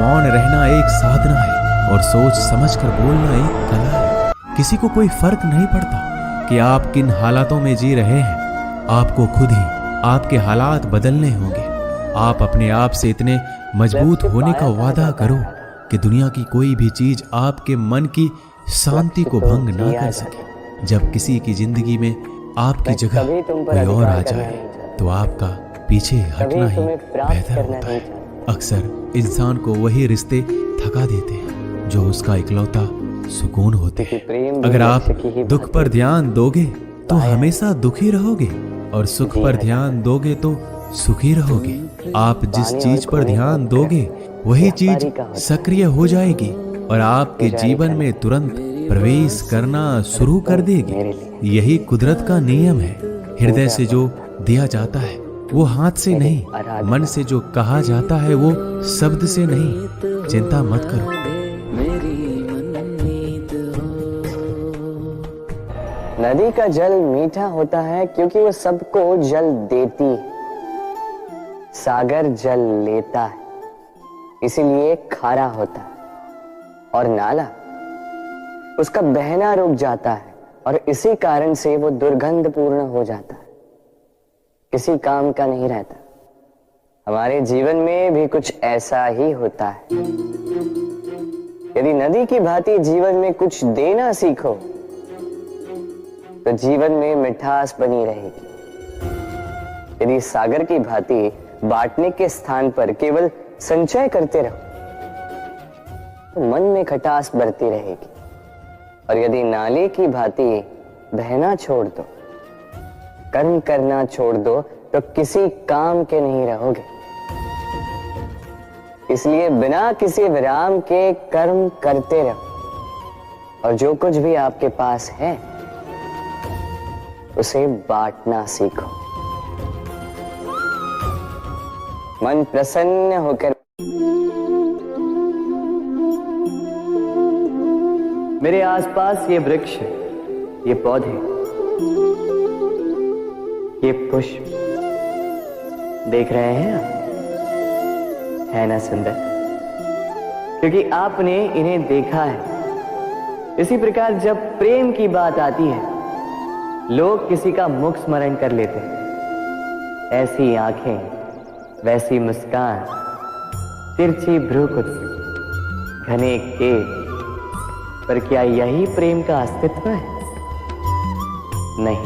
मौन रहना एक साधना है और सोच समझकर बोलना एक कला है। किसी को कोई फर्क नहीं पड़ता कि आप किन हालातों में जी रहे हैं। आपको खुद ही आपके हालात बदलने होंगे। आप अपने आप से इतने मजबूत होने का वादा करो कि दुनिया की कोई भी चीज आपके मन की शांति को भंग ना कर सके। जब किसी की जिंदगी में आपकी जगह कोई और आ जाए तो आपका पीछे हटना ही बेहतर होता है। अक्सर इंसान को वही रिश्ते थका देते हैं जो उसका इकलौता सुकून होते हैं। अगर आप दुख पर ध्यान दोगे तो हमेशा दुखी रहोगे और सुख पर ध्यान दोगे तो सुखी रहोगे। आप जिस चीज पर ध्यान दोगे वही चीज सक्रिय हो जाएगी और आपके जीवन में तुरंत प्रवेश करना शुरू कर देगी। यही कुदरत का नियम है। हृदय से जो दिया जाता है वो हाथ से नहीं, मन से जो कहा जाता है वो शब्द से नहीं। चिंता मत करो। नदी का जल मीठा होता है क्योंकि वो सबको जल देती है। सागर जल लेता है इसीलिए खारा होता है और नाला उसका बहना रुक जाता है और इसी कारण से वो दुर्गंधपूर्ण हो जाता है, किसी काम का नहीं रहता। हमारे जीवन में भी कुछ ऐसा ही होता है। यदि नदी की भांति जीवन में कुछ देना सीखो तो जीवन में मिठास बनी रहेगी। यदि सागर की भांति बांटने के स्थान पर केवल संचय करते रहो तो मन में खटास बढ़ती रहेगी। और यदि नाले की भांति बहना छोड़ दो, कर्म करना छोड़ दो तो किसी काम के नहीं रहोगे। इसलिए बिना किसी विराम के कर्म करते रहो और जो कुछ भी आपके पास है उसे बांटना सीखो। मन प्रसन्न होकर मेरे आसपास ये वृक्ष, ये पौधे, ये पुष्प देख रहे हैं आप? है ना सुंदर? क्योंकि आपने इन्हें देखा है। इसी प्रकार जब प्रेम की बात आती है लोग किसी का मुख स्मरण कर लेते हैं। ऐसी आंखें, वैसी मुस्कान, तिरछी भ्रूकुटी, घने केश, पर क्या यही प्रेम का अस्तित्व है? नहीं,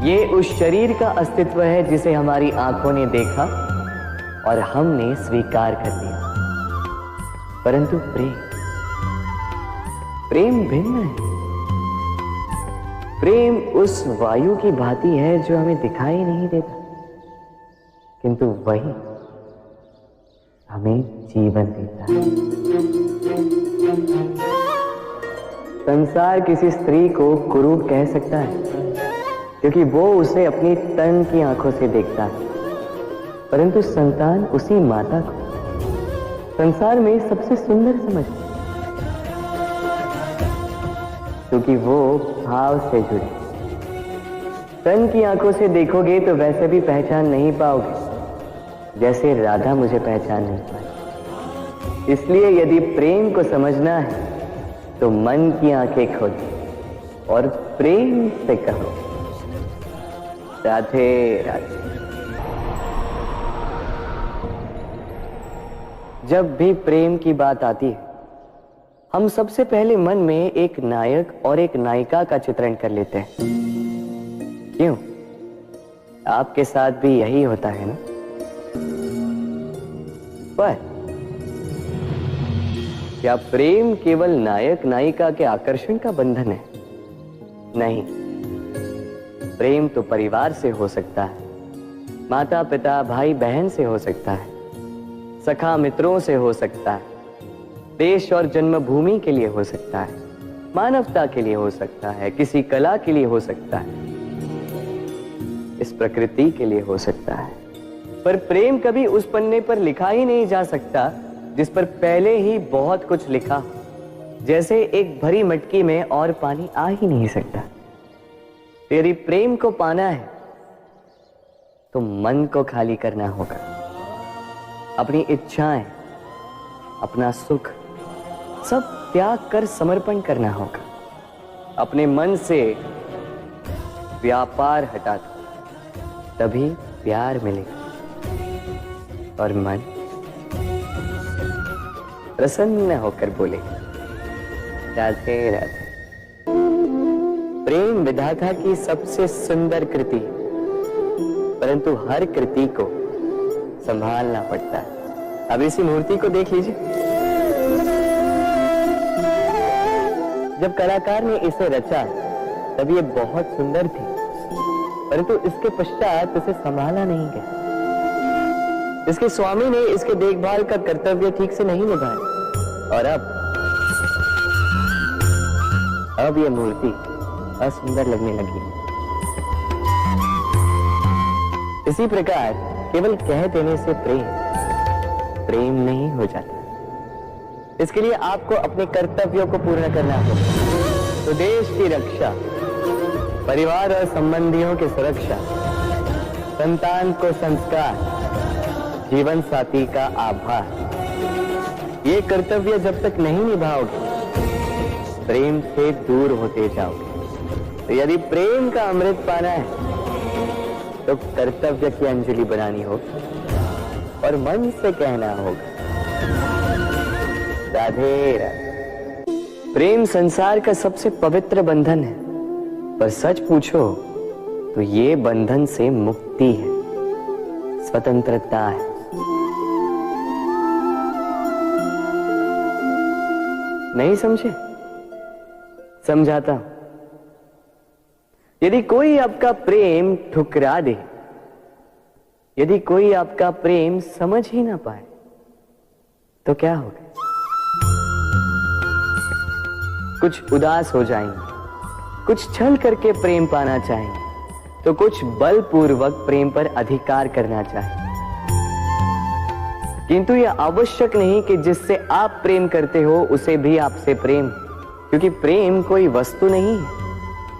ये उस शरीर का अस्तित्व है जिसे हमारी आंखों ने देखा और हमने स्वीकार कर लिया। परंतु प्रेम भिन्न है। प्रेम उस वायु की भांति है जो हमें दिखाई नहीं देता, किंतु वही हमें जीवन देता है। संसार किसी स्त्री को कुरूप कह सकता है क्योंकि वो उसे अपनी तन की आंखों से देखता है, परंतु संतान उसी माता को संसार में सबसे सुंदर समझती है क्योंकि वो भाव से जुड़ी। तन की आंखों से देखोगे तो वैसे भी पहचान नहीं पाओगे जैसे राधा मुझे पहचान नहीं पाई। इसलिए यदि प्रेम को समझना है तो मन की आंखें खोलो और प्रेम से कहो राधे राधे। जब भी प्रेम की बात आती है हम सबसे पहले मन में एक नायक और एक नायिका का चित्रण कर लेते हैं। क्यों? आपके साथ भी यही होता है ना? पर क्या प्रेम केवल नायक नायिका के आकर्षण का बंधन है? नहीं, प्रेम तो परिवार से हो सकता है, माता पिता भाई बहन से हो सकता है, सखा मित्रों से हो सकता है, देश और जन्मभूमि के लिए हो सकता है, मानवता के लिए हो सकता है, किसी कला के लिए हो सकता है, इस प्रकृति के लिए हो सकता है। पर प्रेम कभी उस पन्ने पर लिखा ही नहीं जा सकता जिस पर पहले ही बहुत कुछ लिखा। जैसे एक भरी मटकी में और पानी आ ही नहीं सकता। यदि प्रेम को पाना है तो मन को खाली करना होगा। अपनी इच्छाएं, अपना सुख सब त्याग कर समर्पण करना होगा। अपने मन से व्यापार हटा दो, तभी प्यार मिलेगा और मन प्रसन्न होकर बोलेगा राधे राधे। प्रेम विधाता की सबसे सुंदर कृति है, परंतु हर कृति को संभालना पड़ता है। अब इसी मूर्ति को देख लीजिए। जब कलाकार ने इसे रचा तब ये बहुत सुंदर थी, परंतु इसके पश्चात इसे संभाला नहीं गया। इसके स्वामी ने इसके देखभाल का कर्तव्य ठीक से नहीं निभाया और अब यह मूर्ति असुंदर लगने लगी। इसी प्रकार केवल कह देने से प्रेम नहीं हो जाता। इसके लिए आपको अपने कर्तव्यों को पूर्ण करना होगा। तो देश की रक्षा, परिवार और संबंधियों की सुरक्षा, संतान को संस्कार, जीवन साथी का आभार, ये कर्तव्य जब तक नहीं निभाओगे प्रेम से दूर होते जाओगे। तो यदि प्रेम का अमृत पाना है तो कर्तव्य की अंजलि बनानी होगी और मन से कहना होगा राधे राधे। प्रेम संसार का सबसे पवित्र बंधन है, पर सच पूछो तो ये बंधन से मुक्ति है, स्वतंत्रता है। नहीं समझे? समझाता हूं। यदि कोई आपका प्रेम ठुकरा दे, यदि कोई आपका प्रेम समझ ही ना पाए, तो क्या होगा? कुछ उदास हो जाएंगे, कुछ छल करके प्रेम पाना चाहेंगे, तो कुछ बलपूर्वक प्रेम पर अधिकार करना चाहेंगे। किंतु यह आवश्यक नहीं कि जिससे आप प्रेम करते हो उसे भी आपसे प्रेम, क्योंकि प्रेम कोई वस्तु नहीं है,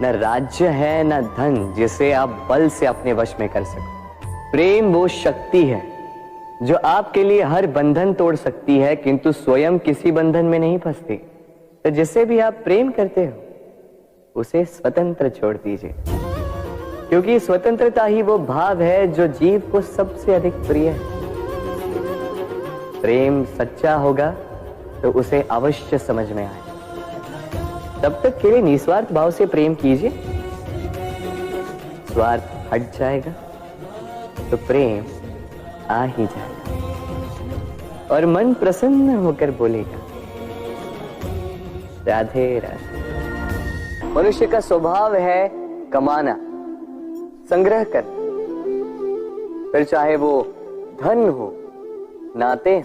न राज्य है न धन जिसे आप बल से अपने वश में कर सको। प्रेम वो शक्ति है जो आपके लिए हर बंधन तोड़ सकती है, किंतु स्वयं किसी बंधन में नहीं फंसती। तो जिससे भी आप प्रेम करते हो उसे स्वतंत्र छोड़ दीजिए, क्योंकि स्वतंत्रता ही वो भाव है जो जीव को सबसे अधिक प्रिय है। प्रेम सच्चा होगा तो उसे अवश्य समझ में आए। तब तक के लिए निस्वार्थ भाव से प्रेम कीजिए, स्वार्थ हट जाएगा तो प्रेम आ ही जाएगा और मन प्रसन्न होकर बोलेगा राधे राधे। मनुष्य का स्वभाव है कमाना, संग्रह कर, फिर चाहे वो धन हो, नाते,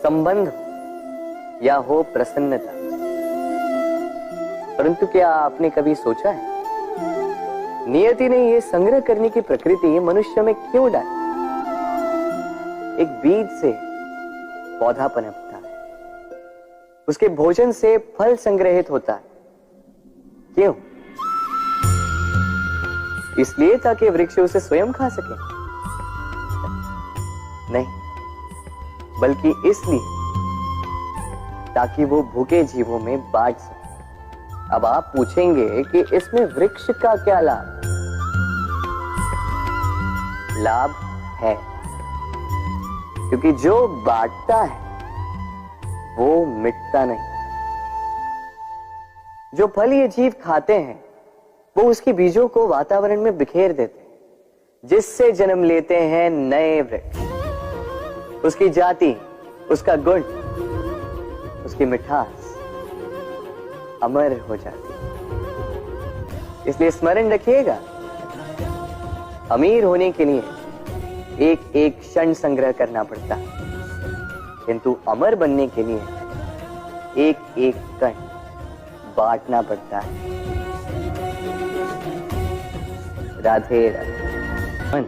संबंध हो या हो प्रसन्नता। परंतु क्या आपने कभी सोचा है नियति ने ये संग्रह करने की प्रकृति मनुष्य में क्यों डाली? एक बीज से पौधा पनपता है, उसके भोजन से फल संग्रहित होता है। क्यों? इसलिए ताकि वृक्ष उसे स्वयं खा सके? नहीं, बल्कि इसलिए ताकि वो भूखे जीवों में बांट सके। अब आप पूछेंगे कि इसमें वृक्ष का क्या लाभ? लाभ है, क्योंकि जो बांटता है वो मिटता नहीं। जो फल ये जीव खाते हैं वो उसके बीजों को वातावरण में बिखेर देते हैं, जिससे जन्म लेते हैं नए वृक्ष। उसकी जाति, उसका गुण, उसकी मिठास अमर हो जाती है। इसलिए स्मरण रखिएगा, अमीर होने के लिए एक एक क्षण संग्रह करना पड़ता है, किंतु अमर बनने के लिए एक एक कण बांटना पड़ता है। राधे राधे। मन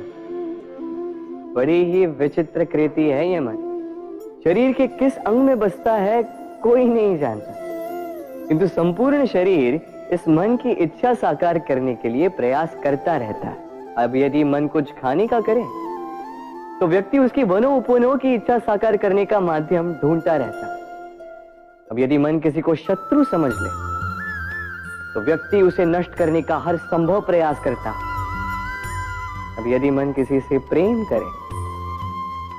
बड़ी ही विचित्र कृति है ये मन। शरीर के किस अंग में बसता है कोई नहीं जानता, किंतु संपूर्ण शरीर इस मन की इच्छा साकार करने के लिए प्रयास करता रहता है। अब यदि मन कुछ खाने का करे तो व्यक्ति उसकी वनो उपवनों की इच्छा साकार करने का माध्यम ढूंढता रहता है। अब यदि मन किसी को शत्रु समझ ले तो व्यक्ति उसे नष्ट करने का हर संभव प्रयास करता है। अब यदि मन किसी से प्रेम करे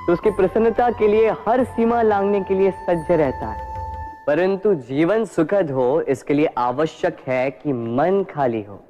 तो उसकी प्रसन्नता के लिए हर सीमा लांघने के लिए सज्ज रहता है। परंतु जीवन सुखद हो इसके लिए आवश्यक है कि मन खाली हो।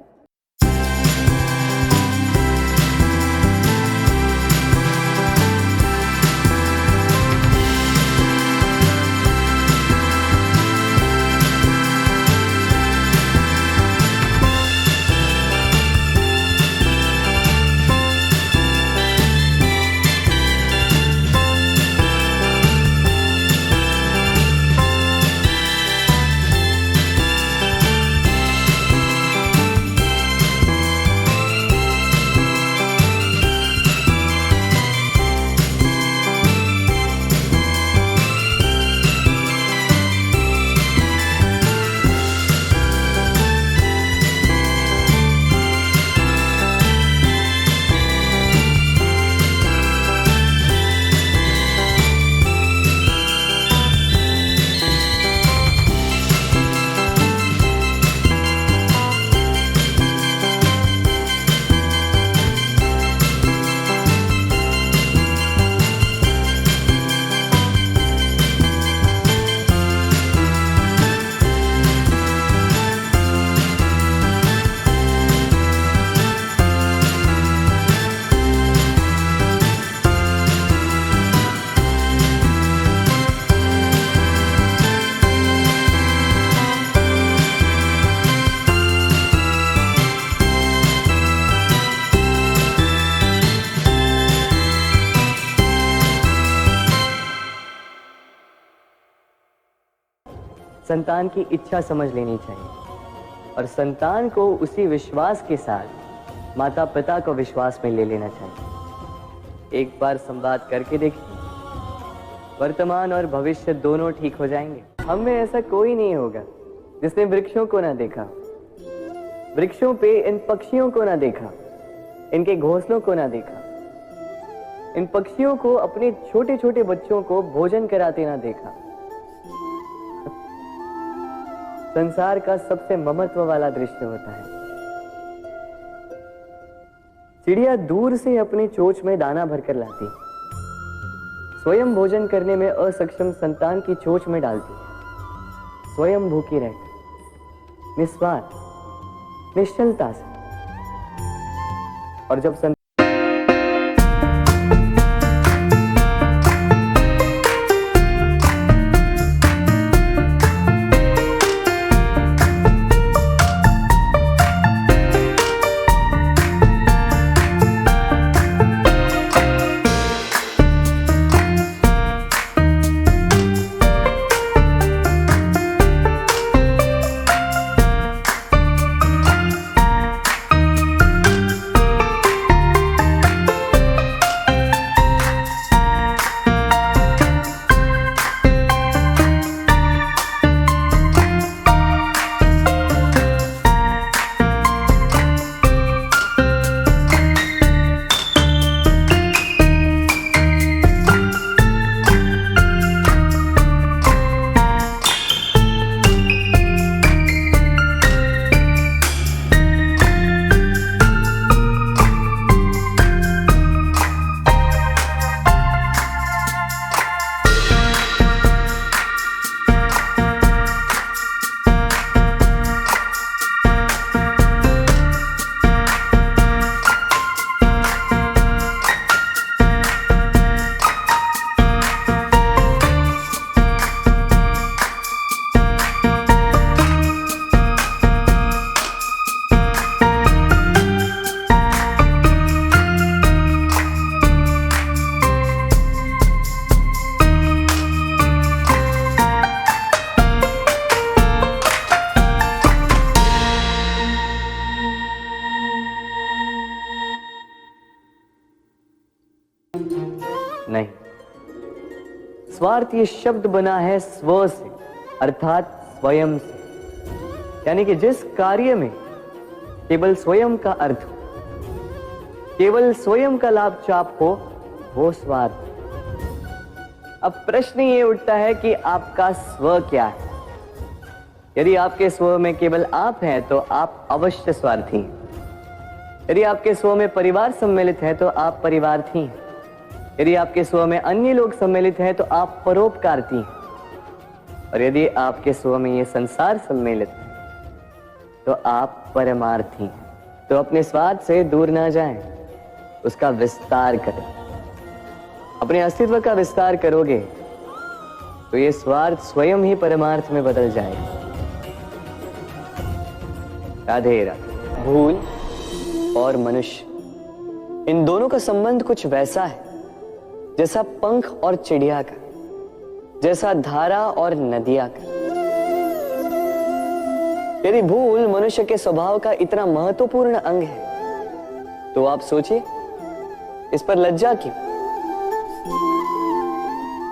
संतान की इच्छा समझ लेनी चाहिए और संतान को उसी विश्वास के साथ माता पिता को विश्वास में ले लेना चाहिए। एक बार संवाद करके देखिए, वर्तमान और भविष्य दोनों ठीक हो जाएंगे। हम में ऐसा कोई नहीं होगा जिसने वृक्षों को ना देखा, वृक्षों पे इन पक्षियों को ना देखा, इनके घोंसलों को ना देखा, इन पक्षियों को अपने छोटे छोटे बच्चों को भोजन कराते ना देखा। संसार का सबसे ममत्व वाला दृश्य होता है। चिड़िया दूर से अपने चोंच में दाना भरकर लाती, स्वयं भोजन करने में असक्षम संतान की चोंच में डालती, स्वयं भूखी रहती, निस्वार्थ निश्चलता से। और जब नहीं, स्वार्थ ये शब्द बना है स्व से, अर्थात स्वयं से। यानी कि जिस कार्य में केवल स्वयं का अर्थ हो, केवल स्वयं का लाभ चाप हो, वो स्वार्थ। अब प्रश्न ये उठता है कि आपका स्व क्या है। यदि आपके स्व में केवल आप हैं तो आप अवश्य स्वार्थी हैं। यदि आपके स्व में परिवार सम्मिलित है तो आप परिवार्थी हैं। यदि आपके स्व में अन्य लोग सम्मिलित हैं तो आप परोपकारती हैं। और यदि आपके स्व में ये संसार सम्मिलित है तो आप परमार्थी हैं। तो अपने स्वार्थ से दूर ना जाएं, उसका विस्तार करें। अपने अस्तित्व का विस्तार करोगे तो ये स्वार्थ स्वयं ही परमार्थ में बदल जाएगा। राधे राधे। भूल और मनुष्य, इन दोनों का संबंध कुछ वैसा है जैसा पंख और चिड़िया का, जैसा धारा और नदिया का। यदि भूल मनुष्य के स्वभाव का इतना महत्वपूर्ण अंग है तो आप सोचिए, इस पर लज्जा क्यों?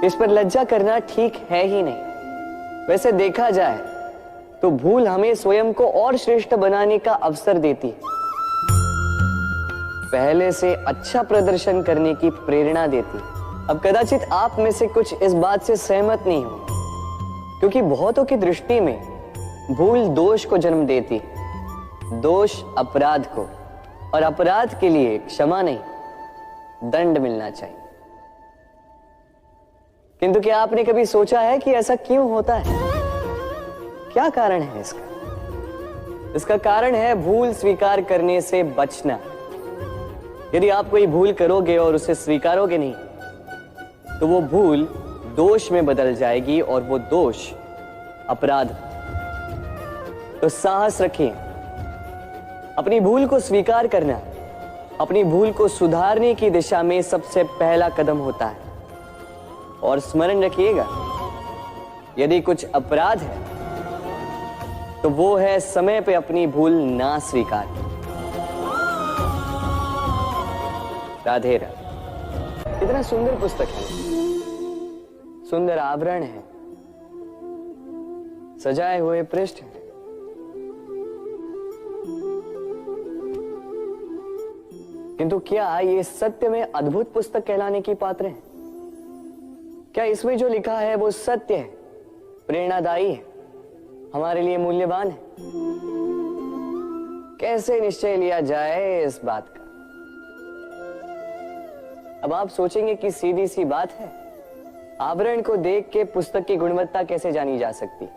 इस पर लज्जा करना ठीक है ही नहीं। वैसे देखा जाए तो भूल हमें स्वयं को और श्रेष्ठ बनाने का अवसर देती है, पहले से अच्छा प्रदर्शन करने की प्रेरणा देती है। अब कदाचित आप में से कुछ इस बात से सहमत नहीं हो, क्योंकि बहुतों की दृष्टि में भूल दोष को जन्म देती है, दोष अपराध को, और अपराध के लिए क्षमा नहीं दंड मिलना चाहिए। किंतु क्या आपने कभी सोचा है कि ऐसा क्यों होता है? क्या कारण है इसका? इसका कारण है भूल स्वीकार करने से बचना। यदि आप कोई भूल करोगे और उसे स्वीकारोगे नहीं तो वो भूल दोष में बदल जाएगी और वो दोष अपराध। तो साहस रखिए, अपनी भूल को स्वीकार करना अपनी भूल को सुधारने की दिशा में सबसे पहला कदम होता है। और स्मरण रखिएगा, यदि कुछ अपराध है तो वो है समय पे अपनी भूल ना स्वीकार। राधे राधे। कितना सुंदर पुस्तक है, सुंदर आवरण है, सजाए हुए पृष्ठ है। किंतु क्या ये सत्य में अद्भुत पुस्तक कहलाने की पात्र है? क्या इसमें जो लिखा है वो सत्य है, प्रेरणादायी है, हमारे लिए मूल्यवान है? कैसे निश्चय लिया जाए इस बात का? अब आप सोचेंगे कि सीधी सी बात है, आवरण को देख के पुस्तक की गुणवत्ता कैसे जानी जा सकती?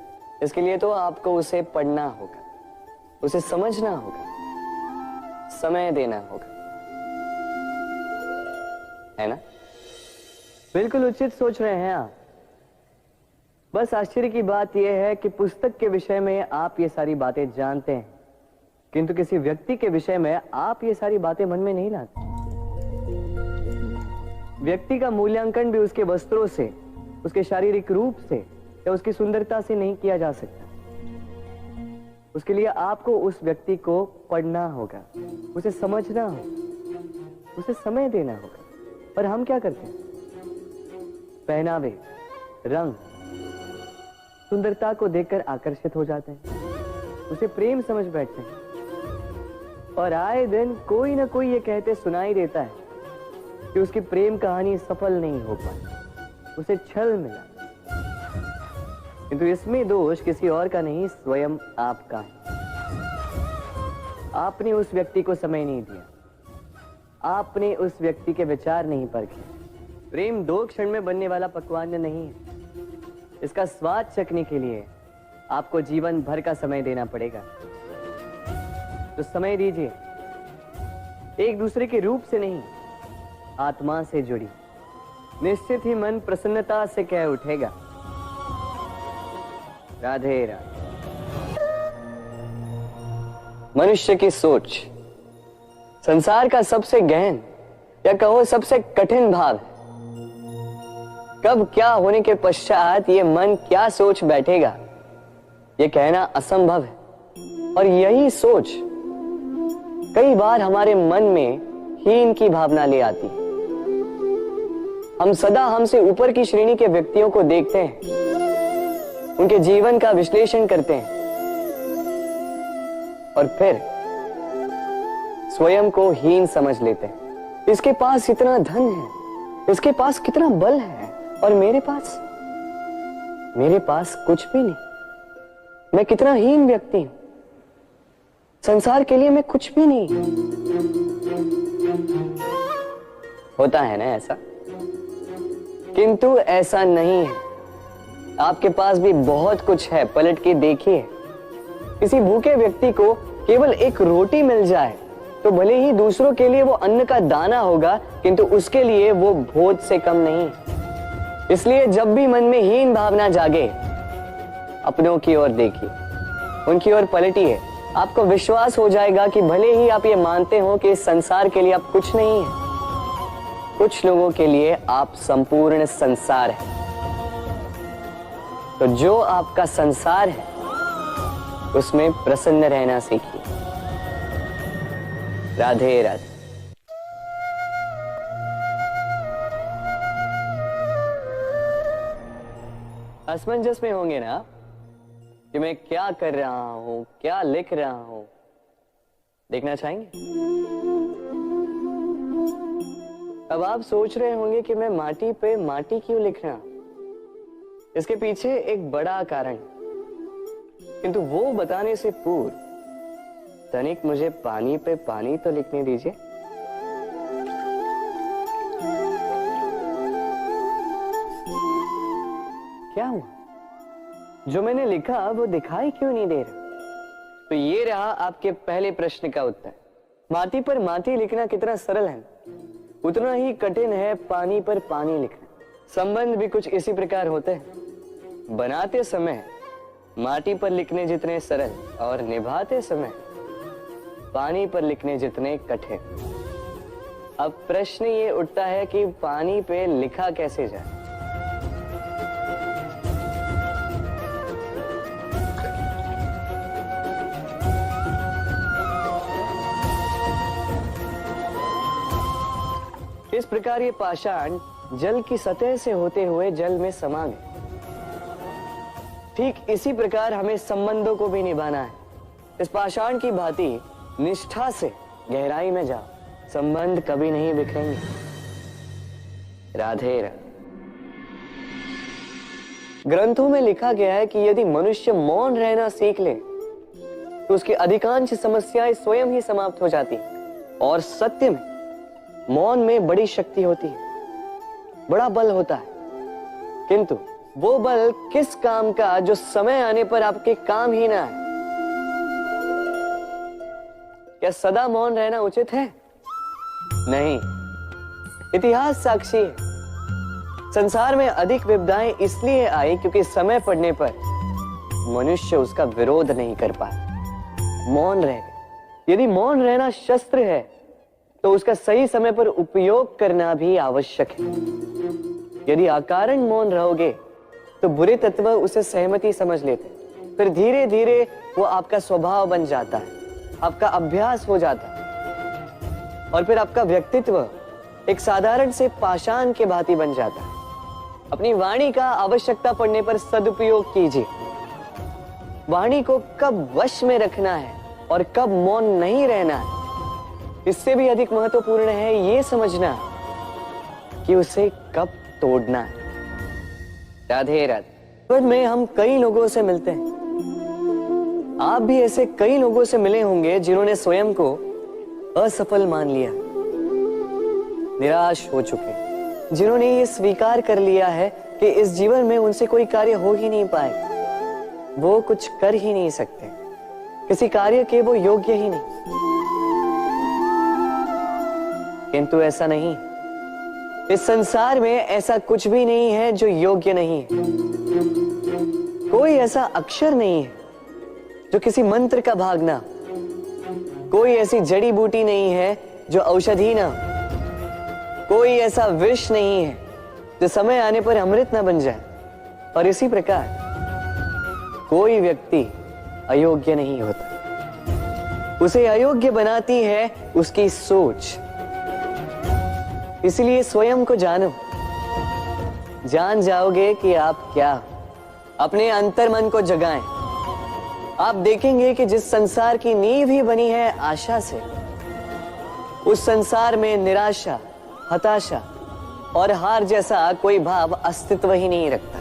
इसके लिए तो आपको उसे पढ़ना होगा, उसे समझना होगा, समय देना होगा, है ना? बिल्कुल उचित सोच रहे हैं आप। बस आश्चर्य की बात यह है कि पुस्तक के विषय में आप ये सारी बातें जानते हैं, किंतु किसी व्यक्ति के विषय में आप ये सारी बातें मन में नहीं लाते। व्यक्ति का मूल्यांकन भी उसके वस्त्रों से, उसके शारीरिक रूप से या उसकी सुंदरता से नहीं किया जा सकता। उसके लिए आपको उस व्यक्ति को पढ़ना होगा, उसे समझना होगा, उसे समय देना होगा। पर हम क्या करते हैं? पहनावे, रंग, सुंदरता को देखकर आकर्षित हो जाते हैं, उसे प्रेम समझ बैठते हैं, और आए दिन कोई ना कोई ये कहते सुनाई देता है कि उसकी प्रेम कहानी सफल नहीं हो पाई, उसे छल मिला। किंतु इसमें दोष किसी और का नहीं, स्वयं आपका है। आपने उस व्यक्ति को समय नहीं दिया, आपने उस व्यक्ति के विचार नहीं परखे। प्रेम 2 क्षण में बनने वाला पकवान नहीं है। इसका स्वाद चखने के लिए आपको जीवन भर का समय देना पड़ेगा। तो समय दीजिए, एक दूसरे के रूप से नहीं, आत्मा से जुड़ी। निश्चित ही मन प्रसन्नता से कह उठेगा, राधे राधे। मनुष्य की सोच संसार का सबसे गहन या कहो सबसे कठिन भाव है। कब क्या होने के पश्चात ये मन क्या सोच बैठेगा, ये कहना असंभव है। और यही सोच कई बार हमारे मन में हीन की भावना ले आती है। हम सदा हमसे ऊपर की श्रेणी के व्यक्तियों को देखते हैं, उनके जीवन का विश्लेषण करते हैं और फिर स्वयं को हीन समझ लेते हैं। इसके पास इतना धन है, इसके पास कितना बल है और मेरे पास कुछ भी नहीं। मैं कितना हीन व्यक्ति हूं, संसार के लिए मैं कुछ भी नहीं। होता है ना ऐसा, किंतु ऐसा नहीं है। आपके पास भी बहुत कुछ है, पलट के देखिए। किसी भूखे व्यक्ति को केवल एक रोटी मिल जाए तो भले ही दूसरों के लिए वो अन्न का दाना होगा, किंतु उसके लिए वो भोज से कम नहीं। इसलिए जब भी मन में हीन भावना जागे, अपनों की ओर देखिए, उनकी ओर पलटिए। आपको विश्वास हो जाएगा कि भले ही आप ये मानते हो कि इस संसार के लिए आप कुछ नहीं है, कुछ लोगों के लिए आप संपूर्ण संसार है। तो जो आपका संसार है उसमें प्रसन्न रहना सीखिए। राधे राधे। असमंजस में होंगे ना कि मैं क्या कर रहा हूं, क्या लिख रहा हूं, देखना चाहेंगे? अब आप सोच रहे होंगे कि मैं माटी पे माटी क्यों लिख रहा हूं। इसके पीछे एक बड़ा कारण, किंतु वो बताने से पूर्व तनिक मुझे पानी पे पानी तो लिखने दीजिए। क्या हुआ? जो मैंने लिखा वो दिखाई क्यों नहीं दे रहा? तो ये रहा आपके पहले प्रश्न का उत्तर। माटी पर माटी लिखना कितना सरल है, उतना ही कठिन है पानी पर पानी लिखना। संबंध भी कुछ इसी प्रकार होते हैं। बनाते समय माटी पर लिखने जितने सरल और निभाते समय पानी पर लिखने जितने कठिन। अब प्रश्न ये उठता है कि पानी पे लिखा कैसे जाए। इस प्रकार ये पाषाण जल की सतह से होते हुए जल में समा गए। ठीक इसी प्रकार हमें संबंधों को भी निभाना है। इस पाषाण की भांति निष्ठा से गहराई में जाओ, संबंध कभी नहीं बिखरेंगे। राधे राधे। ग्रंथों में लिखा गया है कि यदि मनुष्य मौन रहना सीख ले तो उसकी अधिकांश समस्याएं स्वयं ही समाप्त हो जाती हैं। और सत्य में मौन में बड़ी शक्ति होती है, बड़ा बल होता है, किंतु वो बल किस काम का जो समय आने पर आपके काम ही ना है। क्या सदा मौन रहना उचित है? नहीं। इतिहास साक्षी है। संसार में अधिक विपदाएं इसलिए आई क्योंकि समय पड़ने पर मनुष्य उसका विरोध नहीं कर पाया, मौन रह गए। यदि मौन रहना शस्त्र है तो उसका सही समय पर उपयोग करना भी आवश्यक है। यदि अकारण मौन रहोगे तो बुरे तत्व उसे सहमति समझ लेते, फिर धीरे धीरे वो आपका स्वभाव बन जाता है, आपका अभ्यास हो जाता है, और फिर आपका व्यक्तित्व एक साधारण से पाषाण के भांति बन जाता है। अपनी वाणी का आवश्यकता पड़ने पर सदुपयोग कीजिए। वाणी को कब वश में रखना है और कब मौन नहीं रहना है, इससे भी अधिक महत्वपूर्ण है ये समझना कि उसे कब तोड़ना है। राधे राधे। जीवन में हम कई लोगों से मिलते हैं। आप भी ऐसे कई लोगों से मिले होंगे जिन्होंने स्वयं को असफल मान लिया, निराश हो चुके, जिन्होंने ये स्वीकार कर लिया है कि इस जीवन में उनसे कोई कार्य हो ही नहीं पाएगा, वो कुछ कर ही नहीं सकते, किसी कार्य के वो योग्य ही नहीं। किंतु ऐसा नहीं। इस संसार में ऐसा कुछ भी नहीं है जो योग्य नहीं है। कोई ऐसा अक्षर नहीं है जो किसी मंत्र का भाग ना, कोई ऐसी जड़ी बूटी नहीं है जो औषधि ना, कोई ऐसा विष नहीं है जो समय आने पर अमृत ना बन जाए। और इसी प्रकार कोई व्यक्ति अयोग्य नहीं होता, उसे अयोग्य बनाती है उसकी सोच। इसलिए स्वयं को जानो। जान जाओगे कि आप क्या, अपने अंतर मन को जगाएं। आप देखेंगे कि जिस संसार की नींव ही बनी है आशा से, उस संसार में निराशा, हताशा और हार जैसा कोई भाव अस्तित्व ही नहीं रखता।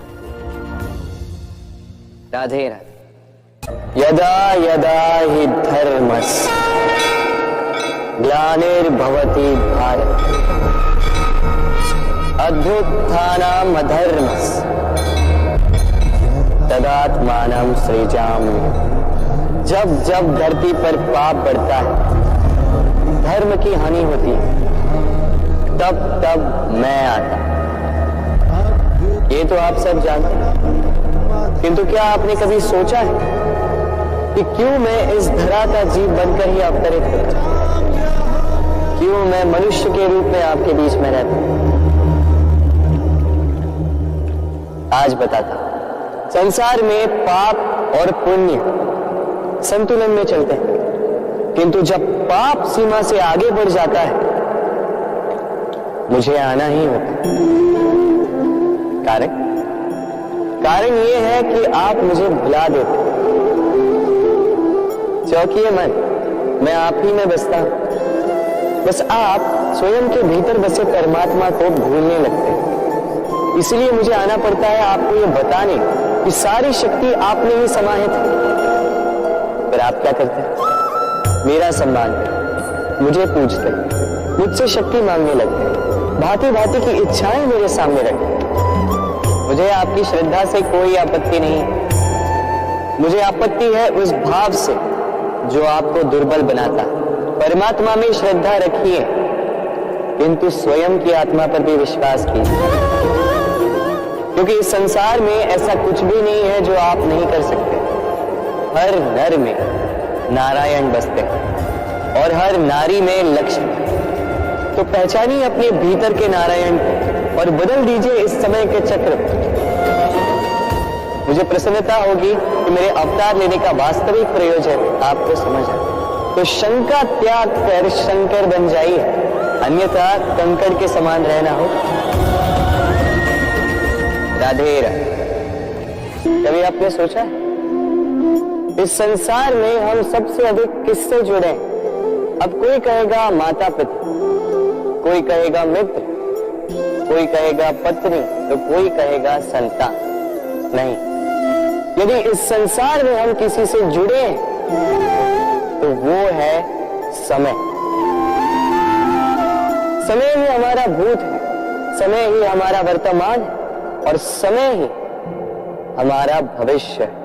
राधे राधे। यदा यदा हि धर्मस्य ग्लानिर्भवति भारत अभ्युत्थानम् अधर्मस्य तदात्मानं सृजामि। जब जब धरती पर पाप बढ़ता है, धर्म की हानि होती है, तब तब मैं आता। ये तो आप सब जानते हैं, किंतु क्या आपने कभी सोचा है कि क्यों मैं इस धरा का जीव बनकर ही अवतरित होता हूं? क्यों मैं मनुष्य के रूप में आपके बीच में रहता हूं? आज बताता हूं। संसार में पाप और पुण्य संतुलन में चलते हैं, किंतु जब पाप सीमा से आगे बढ़ जाता है, मुझे आना ही होता। कारण यह है कि आप मुझे भुला देते। चौकिए मन, मैं आप ही में बसता हूं। बस आप स्वयं के भीतर बसे परमात्मा को भूलने लगते हैं। इसलिए मुझे आना पड़ता है आपको यह बताने कि सारी शक्ति आप में ही समाहित है। पर आप क्या करते हैं? मेरा सम्मान करते, मुझे पूजते, मुझसे शक्ति मांगने लगते, भांति भांति की इच्छाएं मेरे सामने रखते। मुझे आपकी श्रद्धा से कोई आपत्ति नहीं, मुझे आपत्ति है उस भाव से जो आपको दुर्बल बनाता है। परमात्मा में श्रद्धा रखिए, किंतु स्वयं की आत्मा पर भी विश्वास कीजिए, क्योंकि इस संसार में ऐसा कुछ भी नहीं है जो आप नहीं कर सकते। हर नर में नारायण बसते हैं और हर नारी में लक्ष्मी। तो पहचानिए अपने भीतर के नारायण को और बदल दीजिए इस समय के चक्र को। मुझे प्रसन्नता होगी कि मेरे अवतार लेने का वास्तविक प्रयोजन आपको समझ आए। तो शंका त्याग कर शंकर बन जाइए, अन्यथा कंकड़ के समान रहना हो। राधे राधे। कभी आपने सोचा इस संसार में हम सबसे अधिक किससे जुड़े? अब कोई कहेगा माता पिता, कोई कहेगा मित्र, कोई कहेगा पत्नी, तो कोई कहेगा संतान। नहीं, यदि इस संसार में हम किसी से जुड़े हैं तो वो है समय। समय ही हमारा भूत है, समय ही हमारा वर्तमान है और समय ही हमारा भविष्य है।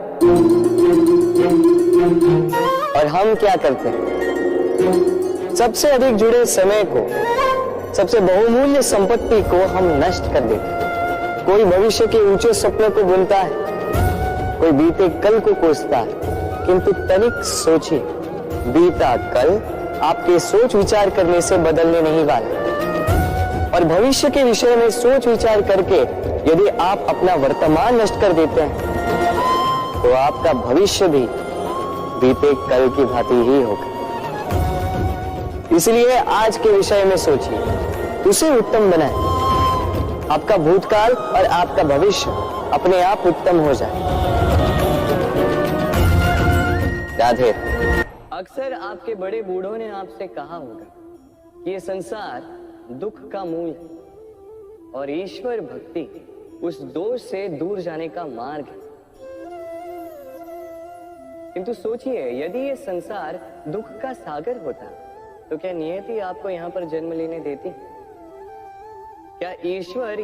और हम क्या करते हैं? सबसे अधिक जुड़े समय को, सबसे बहुमूल्य संपत्ति को हम नष्ट कर देते हैं। कोई भविष्य के ऊंचे सपनों को बुनता है, कोई बीते कल को कोसता है, किंतु तनिक सोचिए, बीता कल आपके सोच विचार करने से बदलने नहीं वाला। और भविष्य के विषय में सोच विचार करके यदि आप अपना वर्तमान नष्ट कर देते हैं, तो आपका भविष्य भी बीते कल की भांति ही होगा। इसलिए आज के विषय में सोचिए, उसे उत्तम बनाए। आपका भूतकाल और आपका भविष्य अपने आप उत्तम हो जाए। राधे। अक्सर आपके बड़े बूढ़ों ने आपसे कहा होगा कि ये संसार दुख का मूल है और ईश्वर भक्ति उस दोष से दूर जाने का मार्ग है। किंतु सोचिए, यदि ये संसार दुख का सागर होता तो क्या नियति आपको यहां पर जन्म लेने देती? क्या ईश्वर